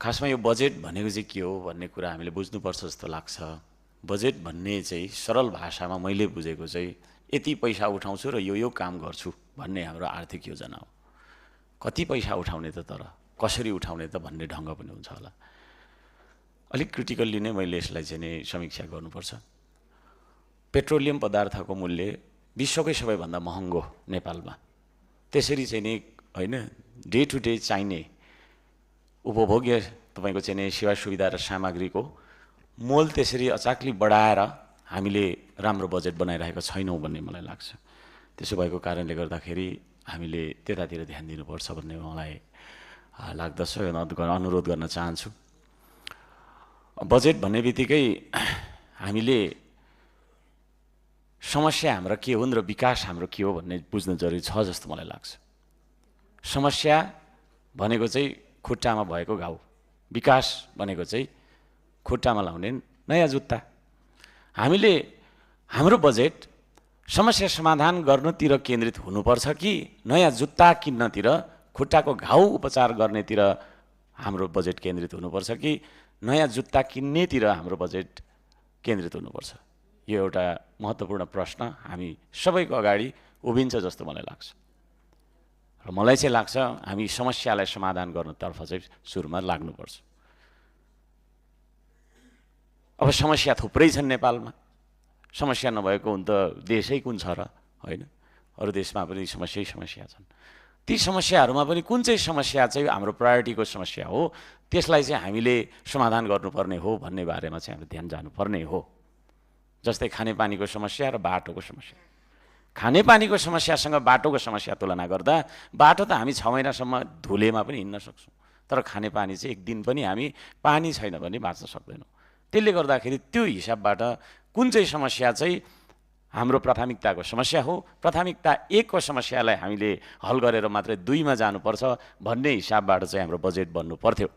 खासमा यो बजेट भनेको चाहिँ के हो भन्ने कुरा हामीले बुझ्नुपर्छ जस्तो लाग्छ। बजेट भन्ने चाहिँ सरल भाषामा मैले बुझेको चाहिँ यति पैसा उठाउँछु र यो काम गर्छु भन्ने हाम्रो आर्थिक योजना हो। कति पैसा उठाउने त, तर कसरी उठाउने त भन्ने ढङ्ग पनि हुन्छ होला। अलिक क्रिटिकल्ली नै मैले यसलाई चाहिँ नै समीक्षा गर्नुपर्छ। पेट्रोलियम पदार्थको मूल्य विश्वकै सबैभन्दा महँगो नेपालमा, त्यसरी चाहिँ नि होइन डे टु डे चाहिने उपभोग्य तपाईको चाहिँ नि सेवा सुविधा र सामग्रीको मोल त्यसरी अचाकली बढाएर हामीले राम्रो बजेट बनाइरहेको छैनौँ भन्ने मलाई लाग्छ। त्यसो भएको कारणले गर्दाखेरि हामीले त्यतातिर ध्यान दिनुपर्छ भन्ने मलाई लाग्दछ, अनुरोध गर्न चाहन्छु। बजेट भन्ने बित्तिकै हामीले समस्या हाम्रा के हुन् र विकास हाम्रो के हो भन्ने बुझ्न जरुरी छ जस्तो मलाई लाग्छ। समस्या भनेको चाहिँ खुट्टामा भएको घाउ, विकास भनेको चाहिँ खुट्टामा लाउने नयाँ जुत्ता। हामीले हाम्रो बजेट समस्या समाधान गर्नतिर केन्द्रित हुनुपर्छ कि नयाँ जुत्ता किन्नतिर, खुट्टाको घाउ उपचार गर्नेतिर हाम्रो बजेट केन्द्रित हुनुपर्छ कि नयाँ जुत्ता किन्नेतिर हाम्रो बजेट केन्द्रित हुनुपर्छ? यो एउटा महत्त्वपूर्ण प्रश्न हामी सबैको अगाडि उभिन्छ जस्तो मलाई लाग्छ। र मलाई चाहिँ लाग्छ हामी समस्यालाई समाधान गर्नतर्फ चाहिँ सुरुमा लाग्नुपर्छ। अब समस्या थुप्रै छन् नेपालमा, समस्या नभएको हुन त देशै कुन छ र, होइन? अरू देशमा पनि समस्या छन्। ती समस्याहरूमा पनि कुन चाहिँ समस्या चाहिँ हाम्रो प्रायोरिटीको समस्या हो, त्यसलाई चाहिँ हामीले समाधान गर्नुपर्ने हो भन्ने बारेमा चाहिँ हामीले ध्यान जानुपर्ने हो। जस्तै खानेपानीको समस्या र बाटोको समस्या। खानेपानीको समस्यासँग बाटोको समस्या तुलना गर्दा बाटो त हामी 6 महिनासम्म धुलेमा पनि हिँड्न सक्छौँ, तर खानेपानी चाहिँ एक दिन पनि हामी पानी छैन भने बाँच्न सक्दैनौँ। त्यसले गर्दाखेरि त्यो हिसाबबाट कुन चाहिँ समस्या चाहिँ हाम्रो प्राथमिकताको समस्या हो, प्राथमिकता 1 को समस्यालाई हामीले हल गरेर मात्रै 2 मा जानुपर्छ भन्ने हिसाबबाट चाहिँ हाम्रो बजेट बन्नु पर्थ्यो।